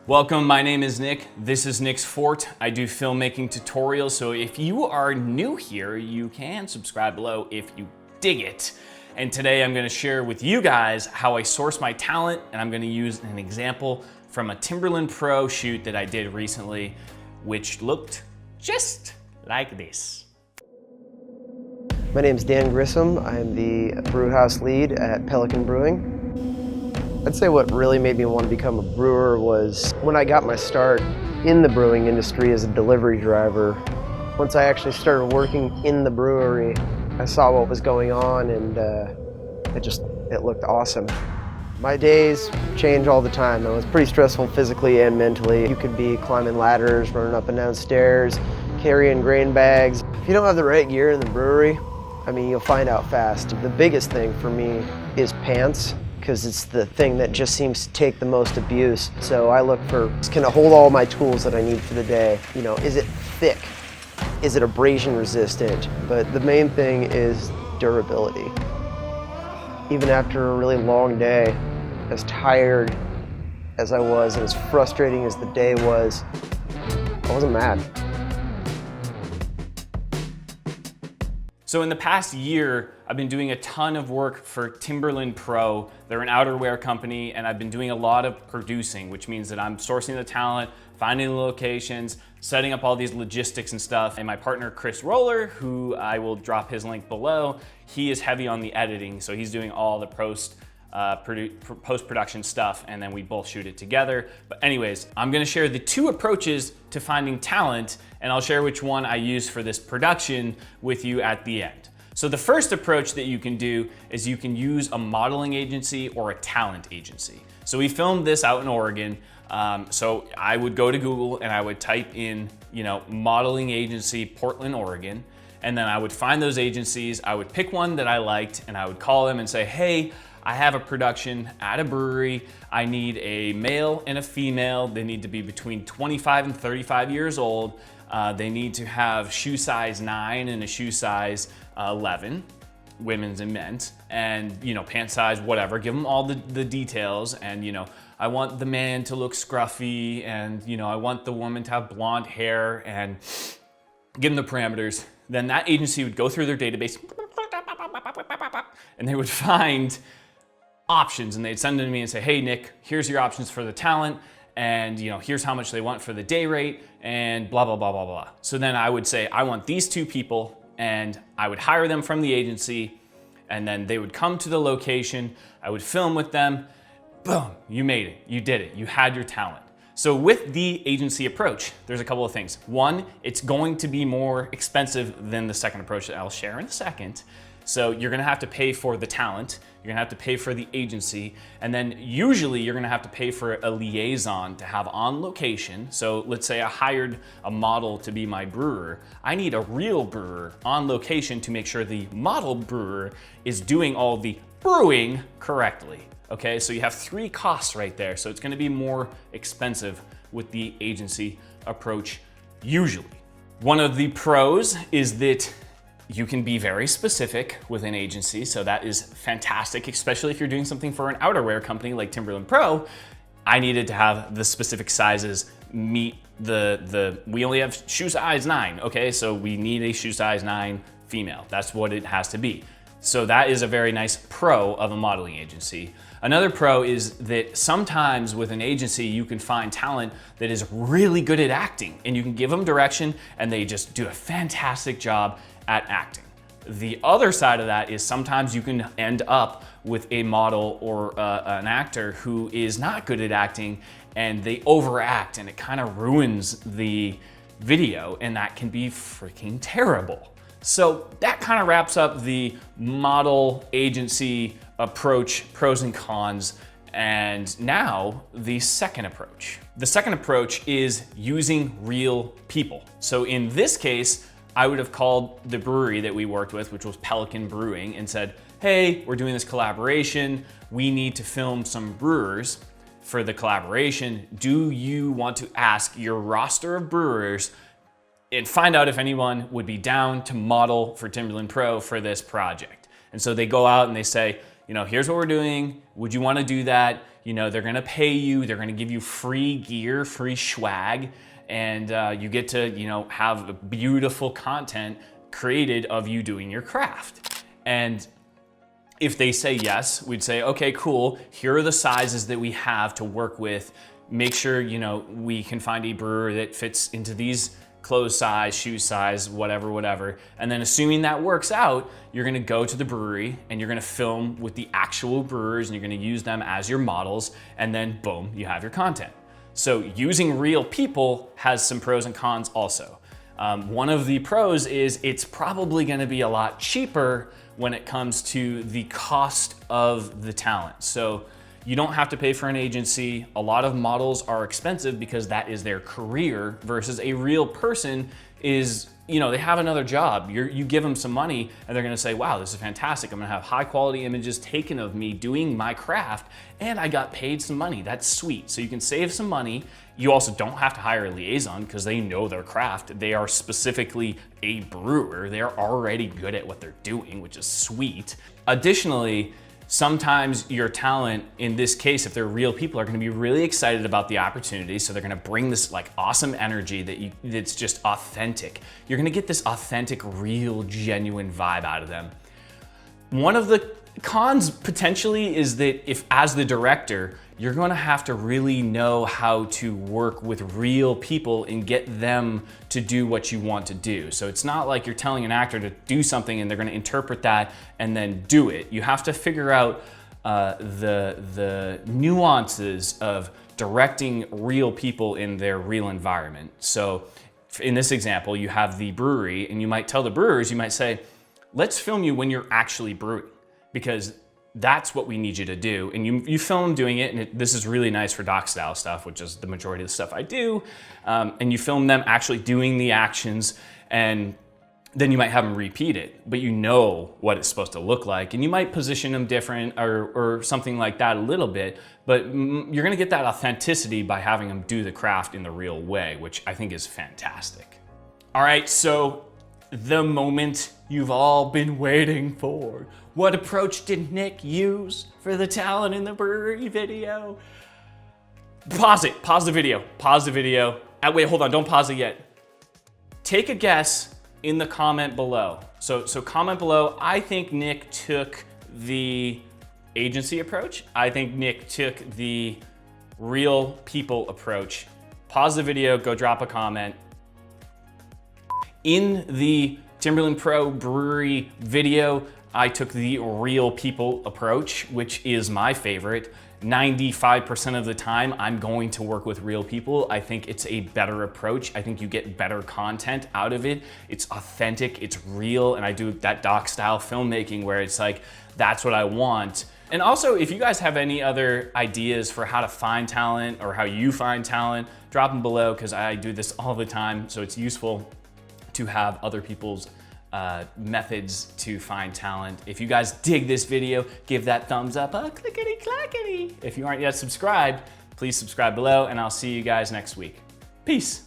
Welcome, my name is Nick. This is Nick's Fort. I do filmmaking tutorials, so if you are new here, you can subscribe below if you dig it. And today I'm gonna share with you guys how I source my talent, and I'm gonna use an example from a Timberland Pro shoot that I did recently, which looked just like this. My name is Grissom. I'm the brewhouse lead at Pelican Brewing. I'd say what really made me want to become a brewer was when I got my start in the brewing industry as a delivery driver. Once I actually started working in the brewery, I saw what was going on, and it looked awesome. My days change all the time. It was pretty stressful physically and mentally. You could be climbing ladders, running up and down stairs, carrying grain bags. If you don't have the right gear in the brewery, I mean, you'll find out fast. The biggest thing for me is pants, because it's the thing that just seems to take the most abuse. So I look for, can it hold all my tools that I need for the day? You know, is it thick? Is it abrasion resistant? But the main thing is durability. Even after a really long day, as tired as I was and as frustrating as the day was, I wasn't mad. So in the past year, I've been doing a ton of work for Timberland Pro. They're an outerwear company, and I've been doing a lot of producing, which means that I'm sourcing the talent, finding the locations, setting up all these logistics and stuff. And my partner, Chris Roller, who I will drop his link below, he is heavy on the editing, so he's doing all the post-production stuff, and then we both shoot it together. But anyways, I'm gonna share the two approaches to finding talent, and I'll share which one I use for this production with you at the end. So the first approach that you can do is you can use a modeling agency or a talent agency. So we filmed this out in Oregon. So I would go to Google and I would type in, modeling agency, Portland, Oregon. And then I would find those agencies. I would pick one that I liked and I would call them and say, hey, I have a production at a brewery. I need a male and a female. They need to be between 25 and 35 years old. They need to have shoe size 9 and a shoe size 11, women's and men's, and pant size, whatever. Give them all the details, and I want the man to look scruffy, and I want the woman to have blonde hair, and give them the parameters. Then that agency would go through their database, and they would find options, and they'd send them to me and say, hey Nick, here's your options for the talent, and here's how much they want for the day rate, and blah, blah, blah, blah, blah. So then I would say, I want these two people, and I would hire them from the agency, and then they would come to the location, I would film with them, boom, you made it, you did it, you had your talent. So with the agency approach, there's a couple of things. One, it's going to be more expensive than the second approach that I'll share in a second. So you're gonna have to pay for the talent, you're gonna have to pay for the agency, and then usually you're gonna have to pay for a liaison to have on location. So let's say I hired a model to be my brewer. I need a real brewer on location to make sure the model brewer is doing all the brewing correctly. Okay, so you have three costs right there. So it's gonna be more expensive with the agency approach usually. One of the pros is that you can be very specific with an agency, so that is fantastic, especially if you're doing something for an outerwear company like Timberland Pro. I needed to have the specific sizes meet we only have shoe size 9, okay? So we need a shoe size 9 female. That's what it has to be. So that is a very nice pro of a modeling agency. Another pro is that sometimes with an agency, you can find talent that is really good at acting, and you can give them direction and they just do a fantastic job at acting. The other side of that is sometimes you can end up with a model or an actor who is not good at acting, and they overact, and it kind of ruins the video, and that can be freaking terrible. So that kind of wraps up the model agency approach, pros and cons. And now the second approach. The second approach is using real people. So in this case, I would have called the brewery that we worked with, which was Pelican Brewing, and said, hey, we're doing this collaboration. We need to film some brewers for the collaboration. Do you want to ask your roster of brewers and find out if anyone would be down to model for Timberland Pro for this project? And so they go out and they say, here's what we're doing. Would you want to do that? You know, they're gonna pay you, they're gonna give you free gear, free swag, and you get to, you know, have beautiful content created of you doing your craft. And if they say yes, we'd say, okay, cool, here are the sizes that we have to work with. Make sure, you know, we can find a brewer that fits into these clothes size, shoe size, whatever. And then assuming that works out, you're gonna go to the brewery and you're gonna film with the actual brewers and you're gonna use them as your models, and then boom, you have your content. So using real people has some pros and cons also. One of the pros is it's probably gonna be a lot cheaper when it comes to the cost of the talent. So you don't have to pay for an agency. A lot of models are expensive because that is their career, versus a real person is, you know, they have another job. You give them some money and they're gonna say, wow, this is fantastic. I'm gonna have high quality images taken of me doing my craft and I got paid some money. That's sweet. So you can save some money. You also don't have to hire a liaison because they know their craft. They are specifically a brewer. They're already good at what they're doing, which is sweet. Additionally, sometimes your talent, in this case, if they're real people, are gonna be really excited about the opportunity. So they're gonna bring this like awesome energy that's just authentic. You're gonna get this authentic, real, genuine vibe out of them. One of the cons potentially is that if, as the director, you're gonna have to really know how to work with real people and get them to do what you want to do. So it's not like you're telling an actor to do something and they're gonna interpret that and then do it. You have to figure out the nuances of directing real people in their real environment. So in this example, you have the brewery and you might tell the brewers, you might say, let's film you when you're actually brewing, because that's what we need you to do. And you film doing it, and this is really nice for doc style stuff, which is the majority of the stuff I do. And you film them actually doing the actions, and then you might have them repeat it, but you know what it's supposed to look like. And you might position them different or something like that a little bit, but you're gonna get that authenticity by having them do the craft in the real way, which I think is fantastic. All right, so the moment you've all been waiting for. What approach did Nick use for the talent in the brewery video? Pause it, pause the video. Wait, hold on, don't pause it yet. Take a guess in the comment below. So comment below. I think Nick took the agency approach. I think Nick took the real people approach. Pause the video, go drop a comment. In the Timberland Pro brewery video, I took the real people approach, which is my favorite. 95% of the time, I'm going to work with real people. I think it's a better approach. I think you get better content out of it. It's authentic, it's real, and I do that doc style filmmaking where it's like, that's what I want. And also, if you guys have any other ideas for how to find talent or how you find talent, drop them below, because I do this all the time, so it's useful to have other people's methods to find talent. If you guys dig this video, give that thumbs up, clickety clackety. If you aren't yet subscribed, please subscribe below, and I'll see you guys next week. Peace.